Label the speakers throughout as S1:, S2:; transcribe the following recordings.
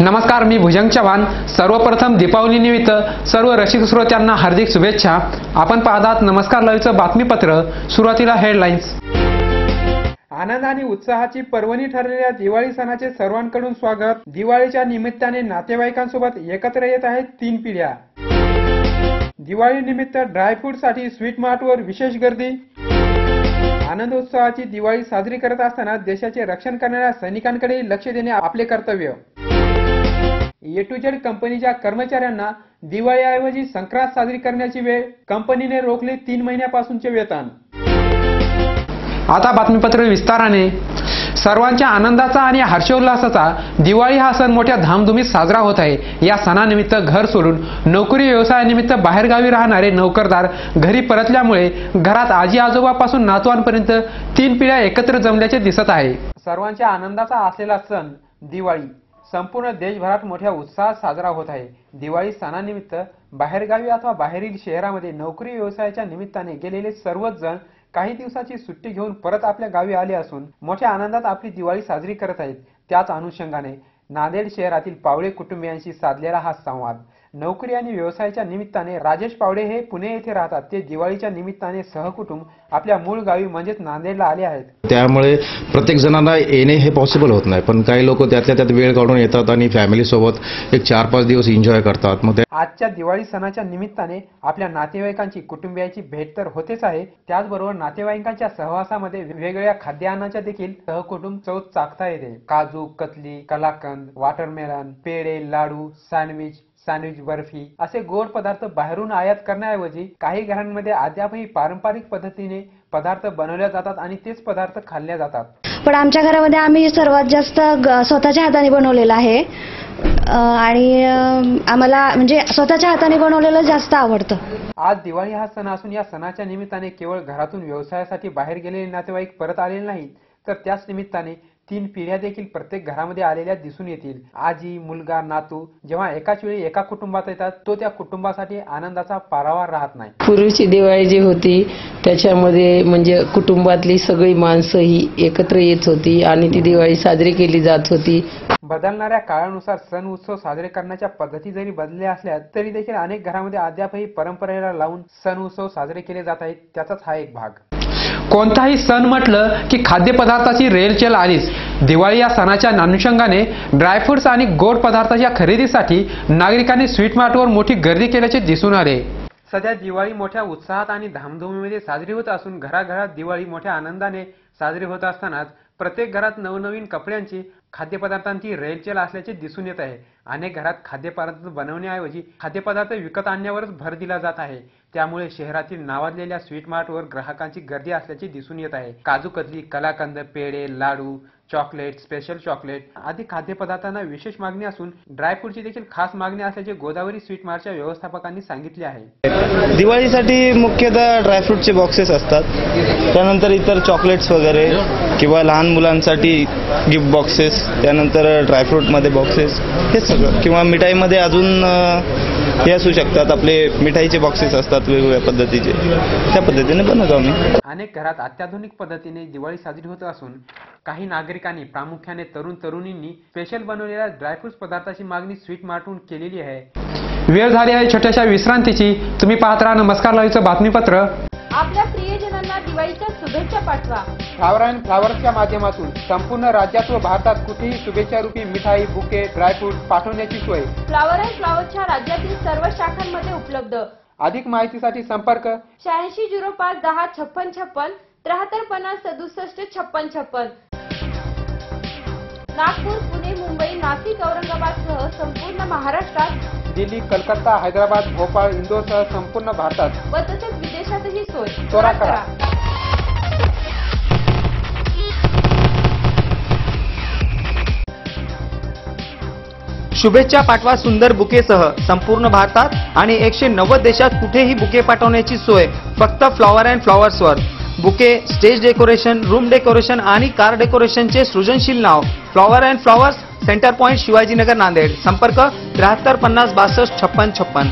S1: नमस्कार, मी भुजंग चव्हाण। सर्वप्रथम दीपावली निमित्त सर्व रसिक श्रोत्यांना हार्दिक शुभेच्छा। आपण पाहतात नमस्कार लाईव्हचं बातमीपत्र। सुरुवातीला हेडलाईन्स। आनंद आणि उत्साहाची पर्वणी ठरलेल्या दिवाळी सणाचे सर्वांकडून स्वागत। दिवाळीच्या निमित्ताने नातेवाईकांसोबत एकत्र येत आहेत 3 पिढ्या। दिवाळी निमित्त ड्रायफ्रूटसाठी स्वीट मार्टवर विशेष गर्दी। आनंद उत्सवाची दिवाळी साजरी करत असताना देशाचे रक्षण करणाऱ्या सैनिकांकडे लक्ष देणे आपले कर्तव्य। ए टू झेड कंपनीच्या कर्मचाऱ्यांना दिवाळीऐवजी संक्रांत साजरी करण्याची वेळ, कंपनीने रोखले 3 महिन्यापासूनचे वेतन। आता बातमीपत्र विस्ताराने। सर्वांच्या आनंदाचा आणि हर्षोल्लासाचा दिवाळी हा सण मोठ्या धामधुमीत साजरा होत आहे। या सणानिमित्त घर सोडून नोकरी व्यवसायानिमित्त बाहेरगावी राहणारे नोकरदार घरी परतल्यामुळे घरात आजी आजोबापासून नातवांपर्यंत 3 पिढ्या एकत्र जमल्याचे दिसत आहे। सर्वांच्या आनंदाचा असलेला सण दिवाळी संपूर्ण देशभरात मोठ्या उत्साहात साजरा होत आहे। दिवाळी सणानिमित्त बाहेरगावी अथवा बाहेरील शहरामध्ये नोकरी व्यवसायाच्या निमित्ताने गेलेले सर्वच जण काही दिवसाची सुट्टी घेऊन परत आपल्या गावी आले असून मोठ्या आनंदात आपली दिवाळी साजरी करत आहेत। त्याच अनुषंगाने नांदेड शहरातील पावळे कुटुंबियांशी साधलेला हा संवाद। नोकरी आणि व्यवसायाच्या निमित्ताने राजेश पावळे हे पुणे येथे राहतात। ते दिवाळीच्या निमित्ताने सहकुटुंब आपल्या मूळ गावी म्हणजेच नांदेडला आले आहेत।
S2: त्यामुळे प्रत्येक जणांना येणे हे पॉसिबल होत नाही, पण काही लोक त्यातल्या त्यात वेळ काढून येतात आणि फॅमिली सोबत एक 4-5 दिवस एन्जॉय करतात। मग
S1: आजच्या दिवाळी सणाच्या निमित्ताने आपल्या नातेवाईकांची कुटुंबियाची भेट तर होतेच आहे, त्याचबरोबर नातेवाईकांच्या सहवासामध्ये वेगवेगळ्या खाद्यान्नाच्या देखील सहकुटुंब चव चाखता येते। काजू कतली, कलाकंद, वॉटरमेलन, पेढे, लाडू, सँडविच बर्फी असे गोड पदार्थ बाहेरून आयात करण्याऐवजी काही घरांमध्ये अद्यापही पारंपरिक पद्धतीने पदार्थ बनवले जातात आणि तेच पदार्थ खाल्ले जातात।
S3: पण आमच्या घरामध्ये आम्ही सर्वात जास्त स्वतःच्या हाताने बनवलेलं आहे आणि आम्हाला म्हणजे स्वतःच्या हाताने बनवलेलं जास्त आवडतं।
S1: आज दिवाळी हा सण असून या सणाच्या निमित्ताने केवळ घरातून व्यवसायासाठी बाहेर गेलेले नातेवाईक परत आलेले नाहीत, तर त्याच निमित्ताने 3 पिढ्या देखील प्रत्येक घरामध्ये आलेल्या दिसून येतील। आजी, मुलगा, नातू जेव्हा एकाच वेळी एका कुटुंबात येतात तो त्या कुटुंबासाठी आनंदाचा पारावार राहत नाही।
S4: पूर्वीची दिवाळी जी होती त्याच्यामध्ये म्हणजे कुटुंबातली सगळी माणसं ही एकत्र येत होती आणि ती दिवाळी साजरी केली जात होती।
S1: बदलणाऱ्या काळानुसार सण उत्सव साजरे करण्याच्या पद्धती जरी बदलल्या असल्या तरी देखील अनेक घरांमध्ये अद्यापही परंपरेला लावून सण उत्सव साजरे केले जात आहेत। त्याचाच हा एक भाग। कोणताही सण म्हटलं की खाद्यपदार्थाची रेलचेल आलीच। दिवाळी या सणाच्या अनुषंगाने ड्रायफ्रुट्स आणि गोड पदार्थाच्या खरेदीसाठी नागरिकांनी स्वीट मार्टवर मोठी गर्दी केल्याचे दिसून आले। सध्या दिवाळी मोठ्या उत्साहात आणि धामधुमीमध्ये साजरी होत असून घराघरात दिवाळी मोठ्या आनंदाने साजरी होत असतानाच प्रत्येक घरात नवनवीन कपड्यांची, खाद्यपदार्थांची रेलचेल असल्याचे दिसून येत आहे। अनेक घरात खाद्यपदार्थ बनवण्याऐवजी खाद्यपदार्थ विकत आणण्यावरच भर दिला जात आहे। त्यामुळे शहरातील नावाजलेल्या स्वीट मार्टवर ग्राहकांची गर्दी असल्याचे दिसून येत आहे। काजू कतली, कलाकंद, पेढे, लाडू, चॉकलेट, स्पेशल चॉकलेट आदी खाद्यपदार्थांना विशेष मागणी असून ड्रायफ्रूटची देखील खास मागणी असल्याचे गोदावरी स्वीट मार्टच्या व्यवस्थापकांनी सांगितले आहे।
S5: दिवाळीसाठी मुख्यतः ड्रायफ्रूटचे बॉक्सेस असतात, त्यानंतर इतर चॉकलेट्स वगैरे किंवा लहान मुलांसाठी गिफ्ट बॉक्सेस, त्यानंतर ड्रायफ्रूटमध्ये बॉक्सेस हे सगळं, किंवा मिठाईमध्ये अजून हे असू शकतात। आपले मिठाईचे बॉक्सेस असतात वेगवेगळ्या पद्धतीचे, त्या पद्धतीने बनवतो आम्ही।
S1: अनेक घरात अत्याधुनिक पद्धतीने दिवाळी साजरी होत असून काही नागरिकांनी प्रामुख्याने तरुणींनी स्पेशल बनवलेल्या ड्रायफ्रूट पदार्थाची मागणी स्वीट मार्टहून केलेली आहे। वेळ झाली आहे छोट्याशा विश्रांतीची। तुम्ही पाहत राहा नमस्कार लाईव्हचं बातमीपत्र।
S6: आपल्या प्रियजनांना दिवाळीच्या शुभेच्छा पाठवा।
S1: फ्लावर अँड फ्लावर्सच्या माध्यमातून संपूर्ण राज्यात व भारतात कुठेही शुभेच्छा रूपी मिठाई, बुके, ड्रायफ्रूट पाठवण्याची सोय
S6: फ्लावर अँड फ्लावर्सच्या राज्यातील सर्व शाखांमध्ये उपलब्ध।
S1: अधिक माहितीसाठी संपर्क
S6: 8605 10 56 56 73 50 67 56 56। नागपूर, पुणे, मुंबई, नाशिक, औरंगाबादसह संपूर्ण महाराष्ट्रात,
S1: दिल्ली, कलकत्ता, हैदराबाद, भोपाळ, इंदोरसह संपूर्ण भारतात
S6: व तसेच विदेशातही सोय।
S1: त्वरा करा।
S7: शुभेच्छा पाठवा सुंदर बुकेसह संपूर्ण भारतात आणि 190 देशात कुठेही बुके पाठवण्याची सोय फक्त फ्लॉवर अँड फ्लॉवर्सवर। Bouquet, stage decoration, room decoration आणि कार डेकोरेशनचे सृजनशील नाव flower and flowers, centre point, Shivajinagar, Nanded. संपर्क 73 50 62 56 56।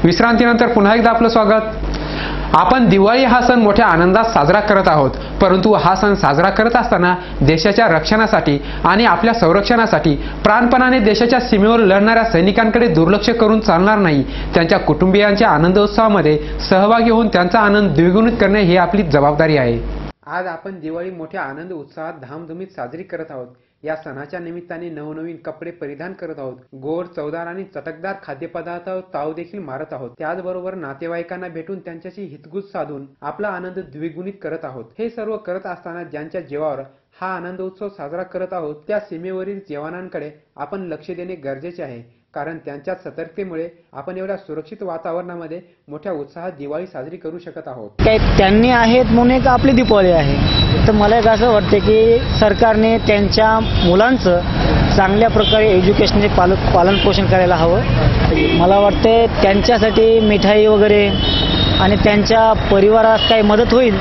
S1: विश्रांतीनंतर पुन्हा एकदा आपलं स्वागत। आपण दिवाळी हा सण मोठ्या आनंदात साजरा करत आहोत, परंतु हा सण साजरा करत असताना देशाच्या रक्षणासाठी आणि आपल्या संरक्षणासाठी प्राणपणाने देशाच्या सीमेवर लढणाऱ्या सैनिकांकडे दुर्लक्ष करून चालणार नाही. त्यांच्या कुटुंबियांच्या आनंदोत्सवामध्ये सहभागी होऊन त्यांचा आनंद द्विगुणित करणे ही आपली जबाबदारी आहे. आज आपण दिवाळी मोठ्या आनंद उत्साहात धामधुमीत साजरी करत आहोत. या सणाच्या निमित्ताने नवनवीन कपडे परिधान करत आहोत. गोड, चवदार आणि चटकदार खाद्यपदार्थावर ताव देखील मारत आहोत. त्याचबरोबर नातेवाईकांना भेटून त्यांच्याशी हितगुज साधून आपला आनंद द्विगुणित करत आहोत. हे सर्व करत असताना ज्यांच्या जीवावर हा आनंद उत्सव साजरा करत आहोत त्या सीमेवरील जवानांकडे आपण लक्ष देणे गरजेचे आहे, कारण त्यांच्या सतर्कतेमुळे आपण एवढ्या सुरक्षित वातावरणामध्ये मोठ्या उत्साहात दिवाळी साजरी करू शकत आहोत.
S8: काय त्यांनी आहेत म्हणून एक आपली दिवाळी आहे. तर मला एक असं वाटतं की सरकारने त्यांच्या मुलांचं चांगल्या प्रकारे एज्युकेशनचे पालन पोषण करायला हवं. मला वाटते त्यांच्यासाठी मिठाई वगैरे आणि त्यांच्या परिवारात काही मदत होईल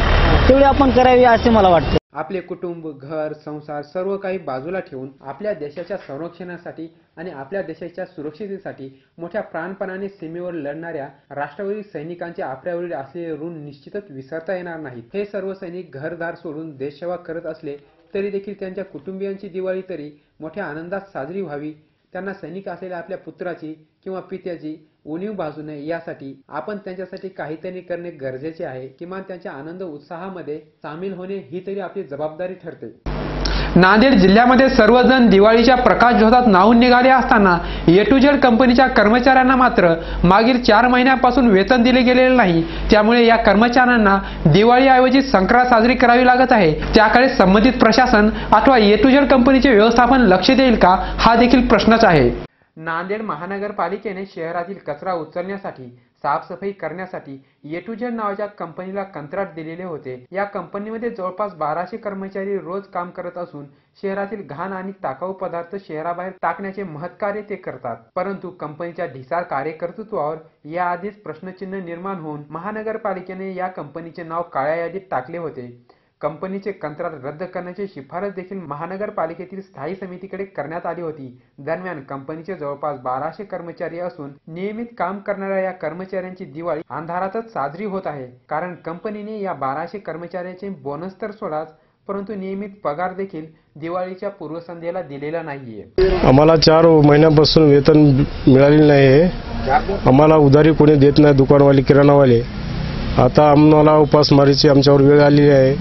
S8: तेवढी आपण करावी असे मला वाटते.
S1: आपले कुटुंब, घर, संसार सर्व काही बाजूला ठेवून आपल्या देशाच्या संरक्षणासाठी आणि आपल्या देशाच्या सुरक्षिततेसाठी मोठ्या प्राणपणाने सीमेवर लढणाऱ्या राष्ट्रवादी सैनिकांचे आपल्यावरील असलेले ऋण निश्चितच विसरता येणार नाही. हे सर्व सैनिक घरदार सोडून देशसेवा करत असले तरी देखील त्यांच्या कुटुंबियांची दिवाळी तरी मोठ्या आनंदात साजरी व्हावी, त्यांना सैनिक असलेल्या आपल्या पुत्राची किंवा पित्याची उणीव भासू नये यासाठी आपण त्यांच्यासाठी काहीतरी करणे गरजेचे आहे. किमान त्यांच्या आनंद उत्साहामध्ये सामील होणे ही तरी आपली जबाबदारी ठरते. नांदेड जिल्ह्यामध्ये सर्वजण दिवाळीच्या प्रकाश झोतात न्हाऊन निघाले असताना ए टू झेड कंपनीच्या कर्मचाऱ्यांना मात्र मागील 4 महिन्यांपासून वेतन दिले गेलेले नाही. त्यामुळे या कर्मचाऱ्यांना दिवाळीऐवजी संक्रांत साजरी करावी लागत आहे. त्याकडे संबंधित प्रशासन अथवा ए टू झेड कंपनीचे व्यवस्थापन लक्ष देईल का हा देखील प्रश्नच आहे. नांदेड महानगरपालिकेने शहरातील कचरा उचलण्यासाठी, साफसफाई करण्यासाठी ए टू झेड नावाच्या कंपनीला कंत्राट दिलेले होते. या कंपनीमध्ये जवळपास 1200 कर्मचारी रोज काम करत असून शहरातील घाण आणि टाकाऊ पदार्थ शहराबाहेर टाकण्याचे महत्कार्य ते करतात. परंतु कंपनीच्या ढिसाळ कार्यकर्तृत्वावर याआधीच प्रश्नचिन्ह निर्माण होऊन महानगरपालिकेने या कंपनीचे नाव काळ्या यादीत टाकले होते. कंपनीचे कंत्राट रद्द करण्याची शिफारस देखील महानगरपालिकेतील स्थायी समितीकडे करण्यात आली होती. दरम्यान कंपनीचे जवळपास 1200 कर्मचारी असून नियमित काम करणाऱ्या या कर्मचाऱ्यांची दिवाळी अंधारातच साजरी होत आहे. कारण कंपनीने या 1200 कर्मचाऱ्यांचे बोनस तर सोडाच, परंतु नियमित पगार देखील दिवाळीच्या पूर्वसंध्येला दिलेला नाहीये.
S9: आम्हाला 4 महिन्यापासून वेतन मिळालेले नाही. आम्हाला उधारी कोणी देत नाही, दुकानवाले, किराणावाले. आता आम्हाला उपासमारीची आमच्यावर वेळ आलेली आहे.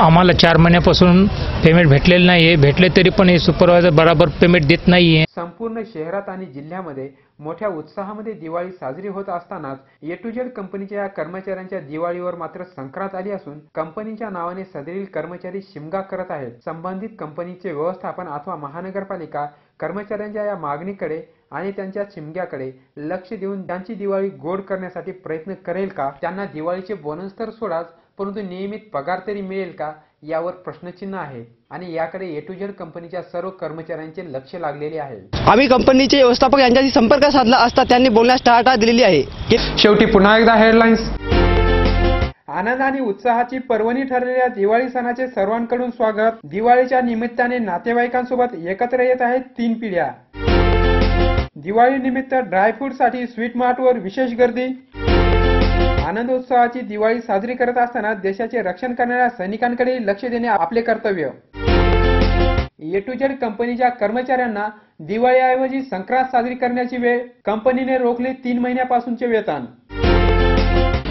S10: आम्हाला 4 महिन्यापासून पेमेंट भेटलेलं नाहीये. भेटले तरी पण हे सुपरवायझर बराबर पेमेंट देत नाहीये.
S1: संपूर्ण शहरात आणि जिल्ह्यामध्ये मोठ्या उत्साहामध्ये दिवाळी साजरी होत असतानाच ए टू झेड कंपनीच्या या कर्मचाऱ्यांच्या दिवाळीवर मात्र संक्रांत आली असून कंपनीच्या नावाने सदरील कर्मचारी शिमगा करत आहेत. संबंधित कंपनीचे व्यवस्थापन अथवा महानगरपालिका कर्मचाऱ्यांच्या या मागणीकडे आणि त्यांच्या शिमग्याकडे लक्ष देऊन त्यांची दिवाळी गोड करण्यासाठी प्रयत्न करेल का? त्यांना दिवाळीचे बोनस तर सोडाच, परंतु नियमित पगार तरी मिळेल का यावर प्रश्नचिन्ह आहे आणि याकडे ए टू झेड कंपनीच्या सर्व कर्मचाऱ्यांचे लक्ष लागलेले आहे.
S7: आम्ही कंपनीचे व्यवस्थापक यांच्याशी संपर्क साधला असता त्यांनी बोलण्यास टाळाटाळ दिलेली आहे.
S1: शेवटी पुन्हा एकदा हेडलाईन्स. आनंद आणि उत्साहाची पर्वणी ठरलेल्या दिवाळी सणाचे सर्वांकडून स्वागत. दिवाळीच्या निमित्ताने नातेवाईकांसोबत एकत्र येत आहेत 3 पिढ्या. दिवाळी निमित्त ड्रायफ्रूटसाठी स्वीट मार्टवर विशेष गर्दी. आनंदोत्सवाची दिवाळी साजरी करत असताना देशाचे रक्षण करणाऱ्या सैनिकांकडे लक्ष देणे आपले कर्तव्य. ए टू झेड कंपनीच्या कर्मचाऱ्यांना दिवाळीऐवजी संक्रांत साजरी करण्याची वेळ. कंपनीने रोखले 3 महिन्यापासूनचे वेतन.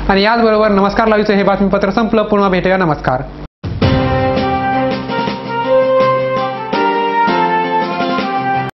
S1: आणि याचबरोबर नमस्कार लाईव्हचे हे बातमीपत्र संपलं. पुन्हा भेटूया. नमस्कार.